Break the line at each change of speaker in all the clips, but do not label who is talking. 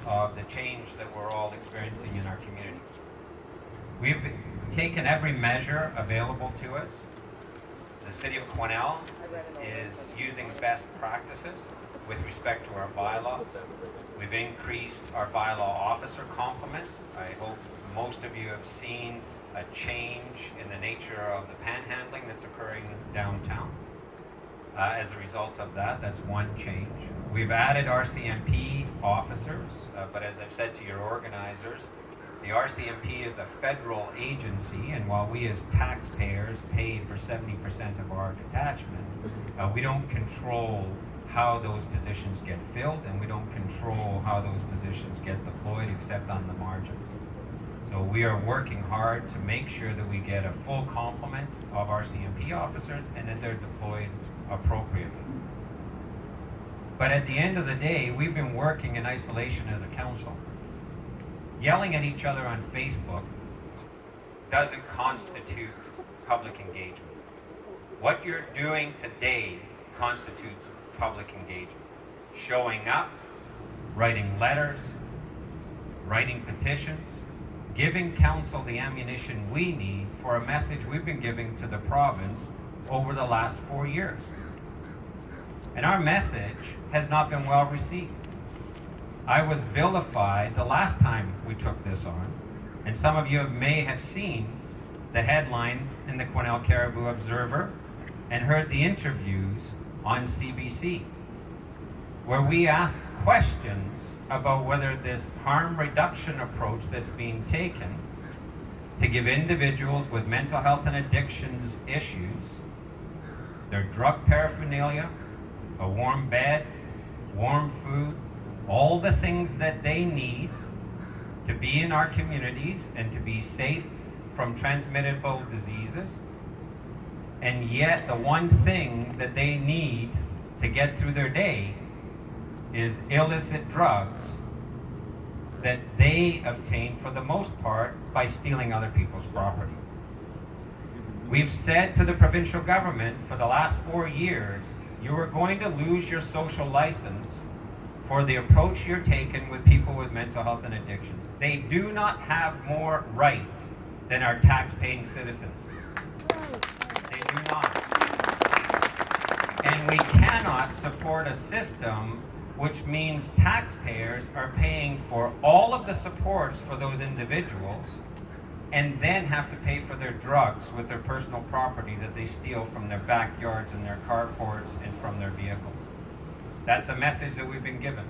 of the change that we're all experiencing in our community. We've taken every measure available to us. The City of Quesnel is using best practices with respect to our bylaws. We've increased our bylaw officer complement. I hope most of you have seen a change in the nature of the panhandling that's occurring downtown. As a result of that, that's one change. We've added RCMP officers, but as I've said to your organizers, the RCMP is a federal agency, and while we as taxpayers pay for 70% of our detachment, we don't control how those positions get filled, and we don't control how those positions get deployed except on the margins. So we are working hard to make sure that we get a full complement of RCMP officers and that they're deployed appropriately. But at the end of the day, we've been working in isolation as a council. Yelling at each other on Facebook doesn't constitute public engagement. What you're doing today constitutes public engagement. Showing up, writing letters, writing petitions, giving council the ammunition we need for a message we've been giving to the province over the last 4 years. And our message has not been well received. I was vilified the last time we took this on, and some of you may have seen the headline in the Quesnel Caribou Observer and heard the interviews on CBC, where we asked questions about whether this harm reduction approach that's being taken to give individuals with mental health and addictions issues their drug paraphernalia, a warm bed, warm food, all the things that they need to be in our communities and to be safe from transmittable diseases. And yet the one thing that they need to get through their day is illicit drugs that they obtain for the most part by stealing other people's property. We've said to the provincial government for the last 4 years, you are going to lose your social license for the approach you're taking with people with mental health and addictions. They do not have more rights than our tax-paying citizens. They do not. And we cannot support a system which means taxpayers are paying for all of the supports for those individuals and then have to pay for their drugs with their personal property that they steal from their backyards and their carports and from their vehicles. That's a message that we've been given.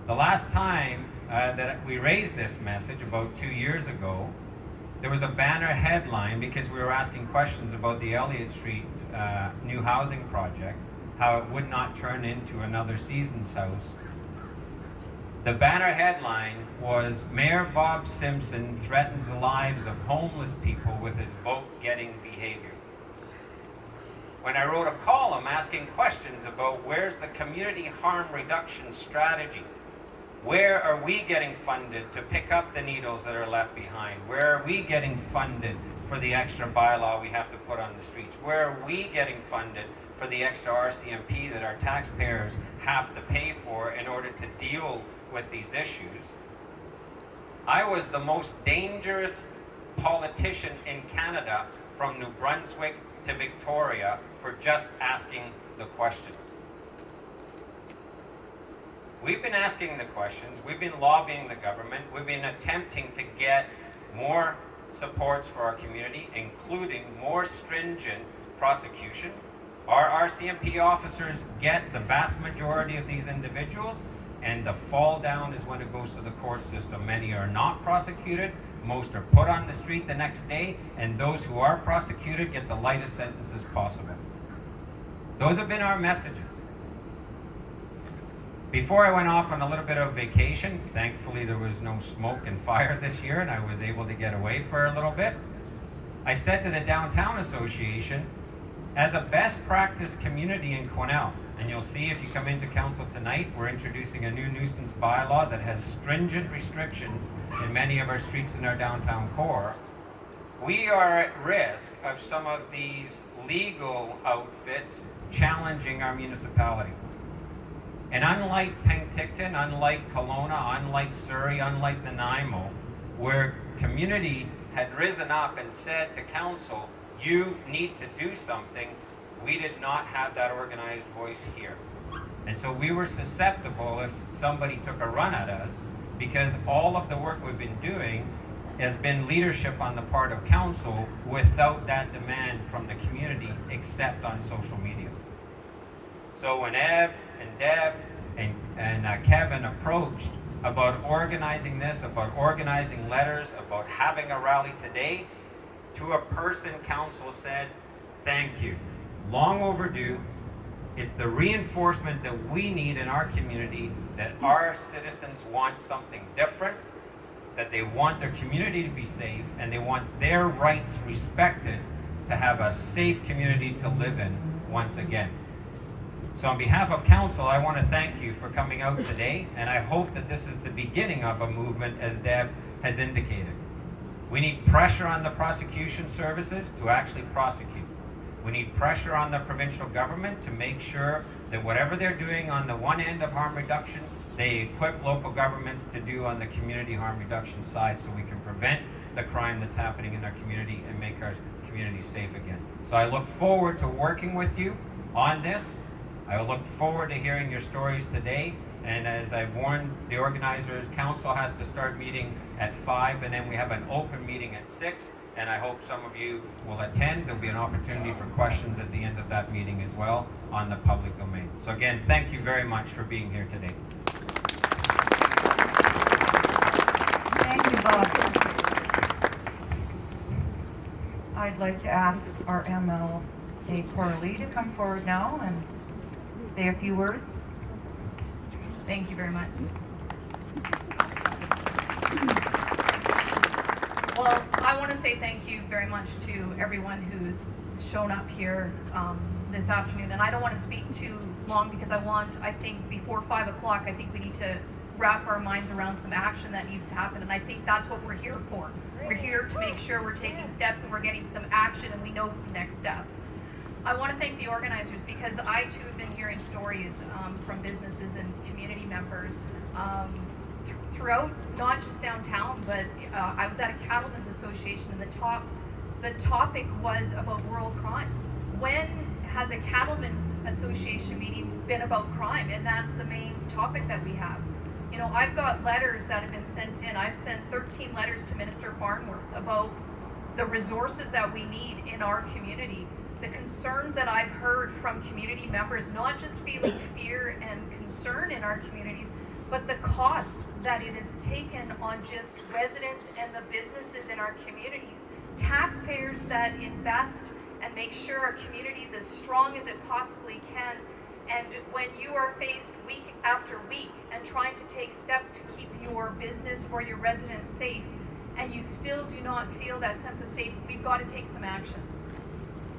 The last time that we raised this message, about 2 years ago, there was a banner headline because we were asking questions about the Elliott Street new housing project, how it would not turn into another Seasons house. The banner headline was, Mayor Bob Simpson threatens the lives of homeless people with his vote-getting behavior. When I wrote a column asking questions about where's the community harm reduction strategy, where are we getting funded to pick up the needles that are left behind? Where are we getting funded for the extra bylaw we have to put on the streets? Where are we getting funded for the extra RCMP that our taxpayers have to pay for in order to deal with these issues? I was the most dangerous politician in Canada from New Brunswick to Victoria for just asking the questions. We've been asking the questions, we've been lobbying the government, we've been attempting to get more supports for our community, including more stringent prosecution. Our RCMP officers get the vast majority of these individuals, and the fall down is when it goes to the court system. Many are not prosecuted, most are put on the street the next day, and those who are prosecuted get the lightest sentences possible. Those have been our messages. Before I went off on a little bit of vacation, thankfully there was no smoke and fire this year and I was able to get away for a little bit, I said to the Downtown Association, as a best practice community in Quesnel, and you'll see if you come into council tonight, we're introducing a new nuisance bylaw that has stringent restrictions in many of our streets in our downtown core. We are at risk of some of these legal outfits challenging our municipality. And unlike Penticton, unlike Kelowna, unlike Surrey, unlike Nanaimo, where community had risen up and said to council, you need to do something, we did not have that organized voice here. And so we were susceptible if somebody took a run at us, because all of the work we've been doing has been leadership on the part of council without that demand from the community except on social media. So when Ev and Deb and Kevin approached about organizing this, about organizing letters, about having a rally today, to a person, council said, thank you. Long overdue. It's the reinforcement that we need in our community that our citizens want something different, that they want their community to be safe, and they want their rights respected to have a safe community to live in once again. So on behalf of council, I want to thank you for coming out today, and I hope that this is the beginning of a movement, as Deb has indicated. We need pressure on the prosecution services to actually prosecute. We need pressure on the provincial government to make sure that whatever they're doing on the one end of harm reduction, they equip local governments to do on the community harm reduction side, so we can prevent the crime that's happening in our community and make our community safe again. So I look forward to working with you on this. I look forward to hearing your stories today. And as I've warned the organizers, council has to start meeting at 5, and then we have an open meeting at 6. And I hope some of you will attend. There'll be an opportunity for questions at the end of that meeting as well on the public domain. So again, thank you very much for being here today.
Thank you, Bob. I'd like to ask our MLA Coralee to come forward now and say a few words. Thank you very much.
Well, I want to say thank you very much to everyone who's shown up here this afternoon. And I don't want to speak too long because I think before 5 o'clock, I think we need to wrap our minds around some action that needs to happen. And I think that's what we're here for. We're here to make sure we're taking steps and we're getting some action and we know some next steps. I want to thank the organizers because I too have been hearing stories from businesses and community members throughout, not just downtown, but I was at a cattlemen's association and the topic was about rural crime. When has a cattlemen's association meeting been about crime? And that's the main topic that we have. You know, I've got letters that have been sent in. I've sent 13 letters to Minister Farnworth about the resources that we need in our community. The concerns that I've heard from community members, not just feeling fear and concern in our communities, but the cost that it has taken on just residents and the businesses in our communities. Taxpayers that invest and make sure our community is as strong as it possibly can. And when you are faced week after week and trying to take steps to keep your business or your residents safe, and you still do not feel that sense of safety, we've got to take some action.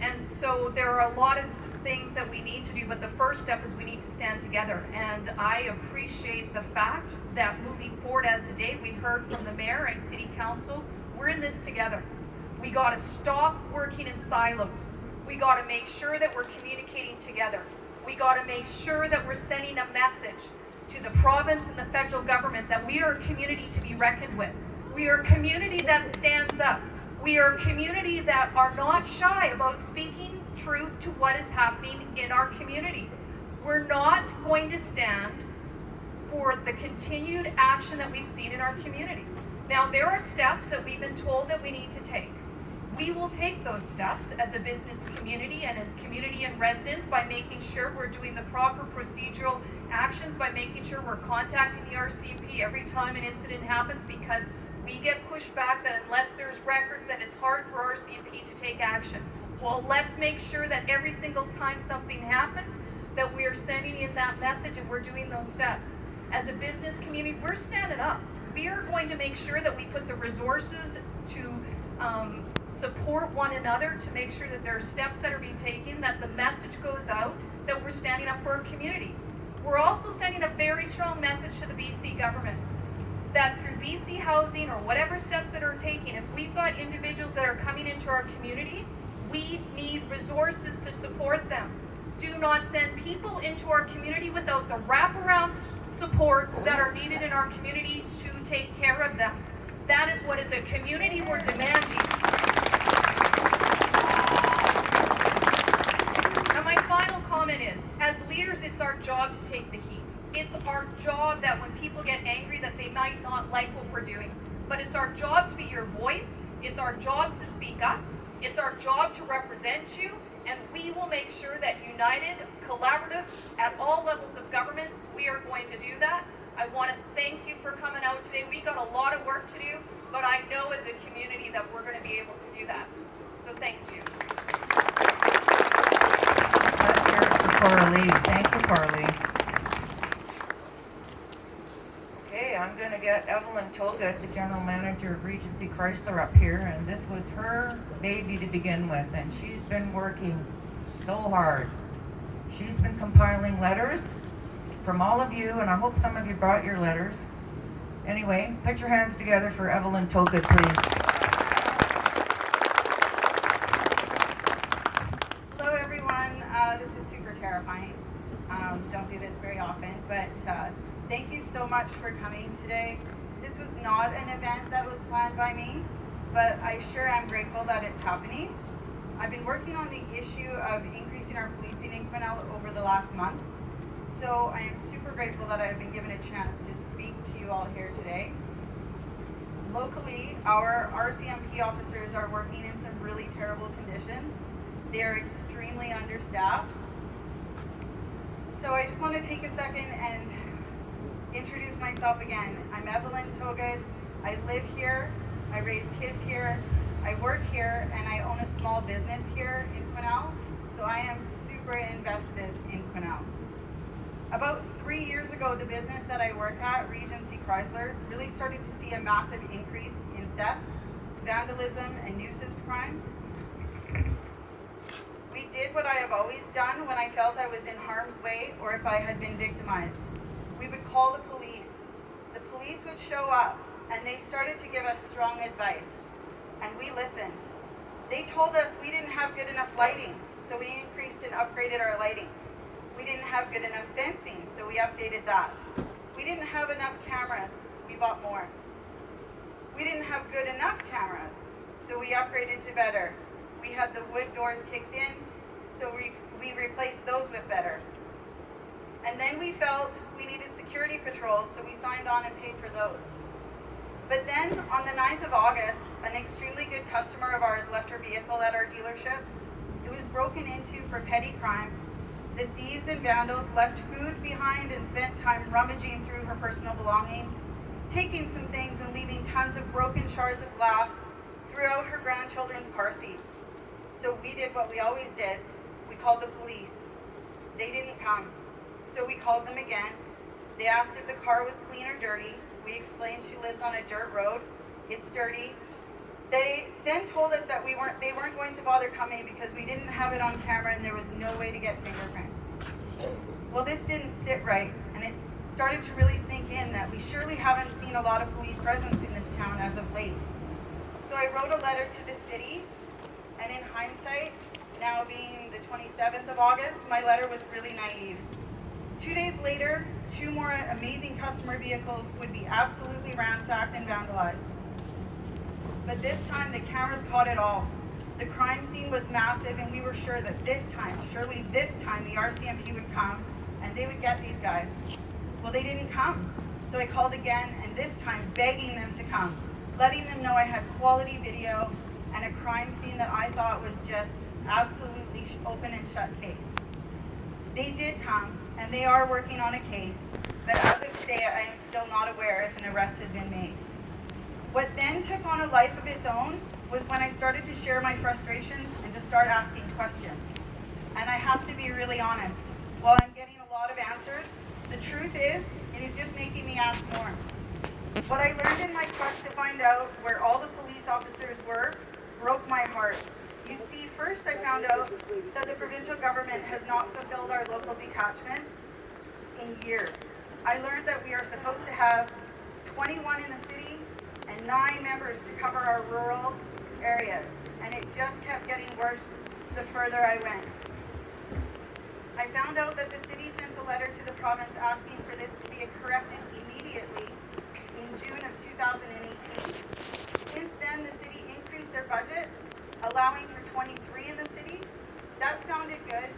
And so there are a lot of things that we need to do, but the first step is we need to stand together. And I appreciate the fact that moving forward as today, we heard from the mayor and city council, we're in this together. We got to stop working in silos. We got to make sure that we're communicating together. We got to make sure that we're sending a message to the province and the federal government that we are a community to be reckoned with. We are a community that stands up. We are a community that are not shy about speaking truth to what is happening in our community. We're not going to stand for the continued action that we've seen in our community. Now, there are steps that we've been told that we need to take. We will take those steps as a business community and as community and residents by making sure we're doing the proper procedural actions, by making sure we're contacting the RCMP every time an incident happens, because we get pushed back that unless there's records, that it's hard for RCMP to take action. Well, let's make sure that every single time something happens, that we are sending in that message and we're doing those steps. As a business community, we're standing up. We are going to make sure that we put the resources to support one another, to make sure that there are steps that are being taken, that the message goes out, that we're standing up for our community. We're also sending a very strong message to the BC government that through BC Housing or whatever steps that are taken, if we've got individuals that are coming into our community, we need resources to support them. Do not send people into our community without the wraparound supports that are needed in our community to take care of them. That is what is a community we're demanding. Now my final comment is, as leaders, it's our job to take the heat. It's our job that when people get angry that they might not like what we're doing. But it's our job to be your voice. It's our job to speak up. It's our job to represent you. And we will make sure that united, collaborative, at all levels of government, we are going to do that. I want to thank you for coming out today. We got a lot of work to do, but I know as a community that we're going to be able to do that. So thank you.
Let's hear it for Coralee. Thank you, Coralee. Okay, I'm going to get Evelyn Toga, the General Manager of Regency Chrysler, up here, and this was her baby to begin with, and she's been working so hard. She's been compiling letters from all of you, and I hope some of you brought your letters. Anyway, put your hands together for Evelyn Toga, please.
Hello everyone, this is super terrifying. Don't do this very often, but thank you so much for coming today. This was not an event that was planned by me, but I sure am grateful that it's happening. I've been working on the issue of increasing our policing in Quesnel over the last month, so I am super grateful that I've been given a chance to speak to you all here today. Locally, our RCMP officers are working in some really terrible conditions. They are extremely understaffed. So I just want to take a second and introduce myself again. I'm Evelyn Toga. I live here, I raise kids here, I work here, and I own a small business here in Quesnel. So I am super invested in Quesnel. About 3 years ago, the business that I work at, Regency Chrysler, really started to see a massive increase in theft, vandalism, and nuisance crimes. We did what I have always done when I felt I was in harm's way or if I had been victimized. We would call the police. The police would show up, and they started to give us strong advice, and we listened. They told us we didn't have good enough lighting, so we increased and upgraded our lighting. We didn't have good enough fencing, so we updated that. We didn't have enough cameras, we bought more. We didn't have good enough cameras, so we upgraded to better. We had the wood doors kicked in, so we replaced those with better. And then we felt we needed security patrols, so we signed on and paid for those. But then, on the 9th of August, an extremely good customer of ours left her vehicle at our dealership. It was broken into for petty crime. The thieves and vandals left food behind and spent time rummaging through her personal belongings, taking some things and leaving tons of broken shards of glass throughout her grandchildren's car seats. So we did what we always did. We called the police. They didn't come. So we called them again. They asked if the car was clean or dirty. We explained she lives on a dirt road. It's dirty. They then told us that they weren't going to bother coming because we didn't have it on camera and there was no way to get fingerprints. Well, this didn't sit right, and it started to really sink in that we surely haven't seen a lot of police presence in this town as of late. So I wrote a letter to the city, and in hindsight, now being the 27th of August, my letter was really naive. 2 days later, 2 more amazing customer vehicles would be absolutely ransacked and vandalized. But this time, the cameras caught it all. The crime scene was massive, and we were sure that this time, surely this time, the RCMP would come, and they would get these guys. Well, they didn't come. So I called again, and this time, begging them to come, letting them know I had quality video and a crime scene that I thought was just absolutely open and shut case. They did come, and they are working on a case, but as of today, I am still not aware if an arrest has been made. What then took on a life of its own was when I started to share my frustrations and to start asking questions. And I have to be really honest, while I'm getting a lot of answers, the truth is, it is just making me ask more. What I learned in my quest to find out where all the police officers were broke my heart. You see, first I found out that the provincial government has not fulfilled our local detachment in years. I learned that we are supposed to have 21 in the city and 9 members to cover our rural areas, and it just kept getting worse the further I went. I found out that the city sent a letter to the province asking for this to be corrected immediately in June of 2018. Since then, the city increased their budget, allowing for 23 in the city. That sounded good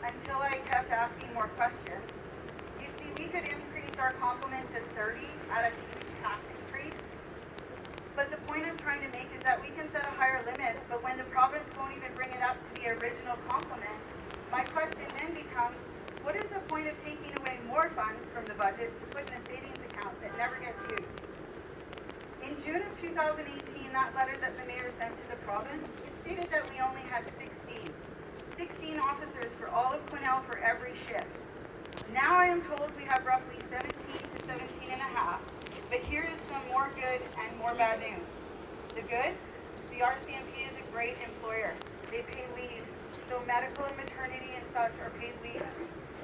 until I kept asking more questions. You see, we could increase our complement to 30 at a tax increase. But the point I'm trying to make is that we can set a higher limit, but when the province won't even bring it up to the original complement, my question then becomes, what is the point of taking away more funds from the budget to put in a savings account that never gets used? In June of 2018, that letter that the mayor sent to the province, it stated that we only had 16 officers for all of Quesnel for every shift. Now I am told we have roughly 17 to 17 and a half, but here is some more good and more bad news. The good, the RCMP is a great employer. They pay leave, so medical and maternity and such are paid leave.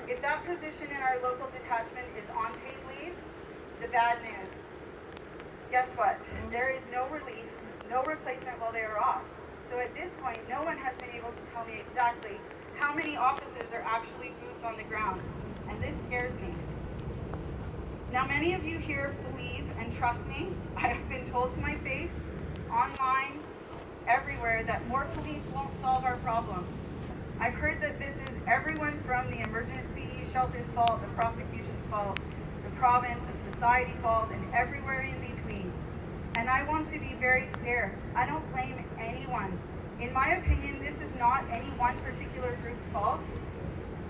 If that position in our local detachment is on paid leave, the bad news. Guess what? There is no relief, no replacement while they are off. So at this point, no one has been able to tell me exactly how many officers are actually boots on the ground. And this scares me. Now, many of you here believe and trust me. I have been told to my face, online, everywhere, that more police won't solve our problems. I've heard that this is everyone from the emergency shelter's fault, the prosecution's fault, the province, the society fault, and everywhere in between. And I want to be very clear. I don't blame anyone. In my opinion, this is not any one particular group's fault.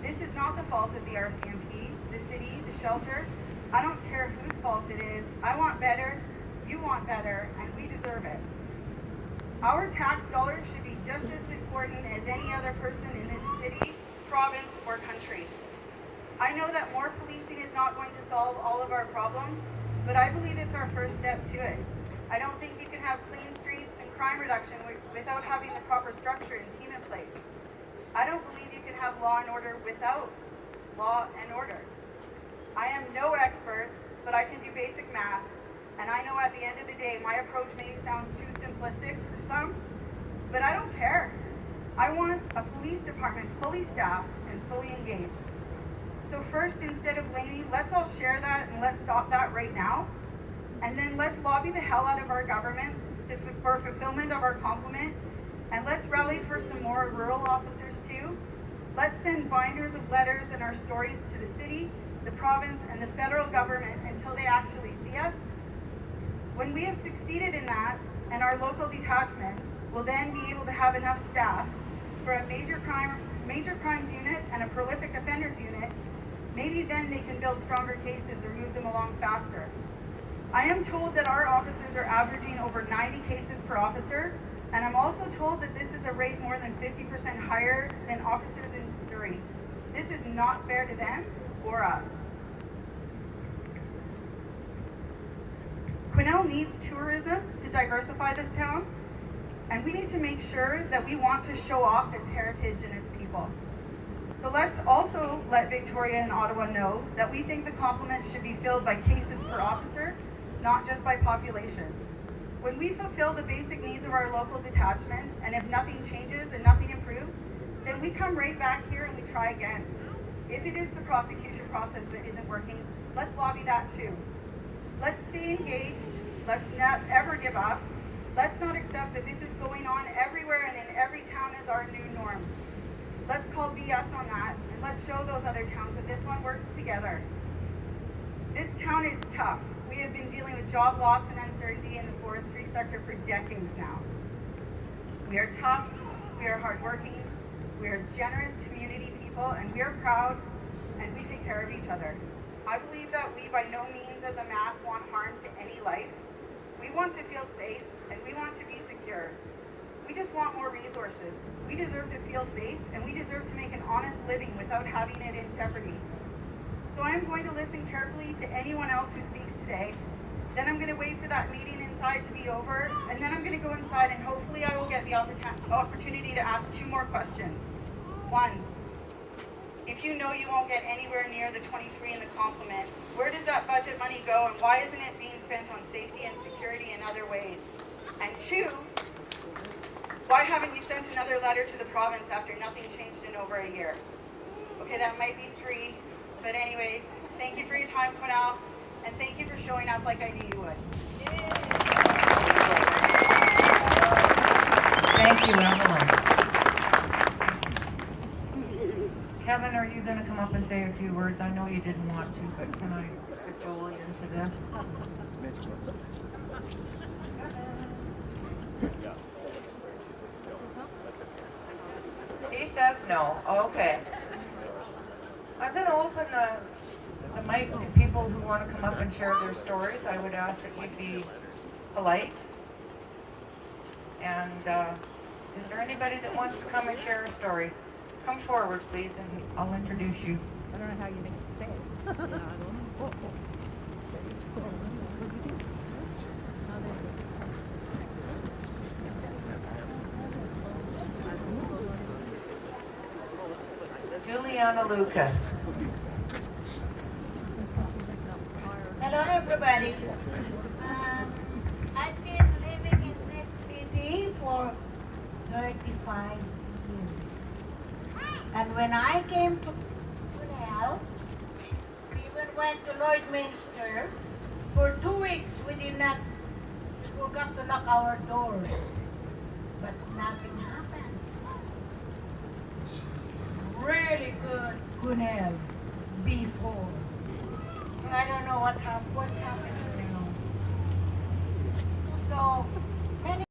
This is not the fault of the RCMP, the city, the shelter. I don't care whose fault it is. I want better, you want better, and we deserve it. Our tax dollars should be just as important as any other person in this city, province, or country. I know that more policing is not going to solve all of our problems, but I believe it's our first step to it. I don't think you can have clean streets and crime reduction without having the proper structure and team in place. I don't believe you can have law and order without law and order. I am no expert, but I can do basic math, and I know at the end of the day, my approach may sound too simplistic for some, but I don't care. I want a police department fully staffed and fully engaged. So first, instead of blaming, let's all share that and let's stop that right now. And then let's lobby the hell out of our governments for fulfillment of our complement. And let's rally for some more rural officers too. Let's send binders of letters and our stories to the city, the province, and the federal government until they actually see us. When we have succeeded in that, and our local detachment will then be able to have enough staff for a major crimes unit and a prolific offenders unit, maybe then they can build stronger cases or move them along faster. I am told that our officers are averaging over 90 cases per officer, and I'm also told that this is a rate more than 50% higher than officers in Surrey. This is not fair to them or us. Quesnel needs tourism to diversify this town, and we need to make sure that we want to show off its heritage and its people. So let's also let Victoria and Ottawa know that we think the complement should be filled by cases per officer, not just by population. When we fulfill the basic needs of our local detachment, and if nothing changes and nothing improves, then we come right back here and we try again. If it is the prosecution process that isn't working, let's lobby that too. Let's stay engaged. Let's not ever give up. Let's not accept that this is going on everywhere and in every town as our new norm. Let's call BS on that, and let's show those other towns that this one works together. This town is tough. We have been dealing with job loss and uncertainty in the forestry sector for decades now. We are tough, we are hardworking, we are generous community people, and we are proud, and we take care of each other. I believe that we by no means as a mass want harm to any life. We want to feel safe, and we want to be secure. We just want more resources. We deserve to feel safe, and we deserve to make an honest living without having it in jeopardy. So I'm going to listen carefully to anyone else who speaks today. Then I'm going to wait for that meeting inside to be over, and then I'm going to go inside and hopefully I will get the opportunity to ask 2 more questions. 1, if you know you won't get anywhere near the 23 in the complement, where does that budget money go, and why isn't it being spent on safety and security in other ways? And 2, why haven't you sent another letter to the province after nothing changed in over a year? Okay, that might be 3. But anyways, thank you for your time, Quesnel, and thank you for showing up like I knew you would.
Thank you, Evelyn. Kevin, are you going to come up and say a few words? I know you didn't want to, but can I cajole you into this? He says no. Okay. I'm going to open the mic to people who want to come up and share their stories. I would ask that you be polite. And is there anybody that wants to come and share a story? Come forward, please, and I'll introduce you.
I don't know how you make it stay. Yeah, I don't know.
Juliana Lucas.
Hello, everybody. I've been living in this city for 35 years. And when I came to Quesnel, we even went to Lloydminster. For 2 weeks, we forgot to lock our doors. But nothing happened. Really good Quesnel before. I don't know what's happening now. So, many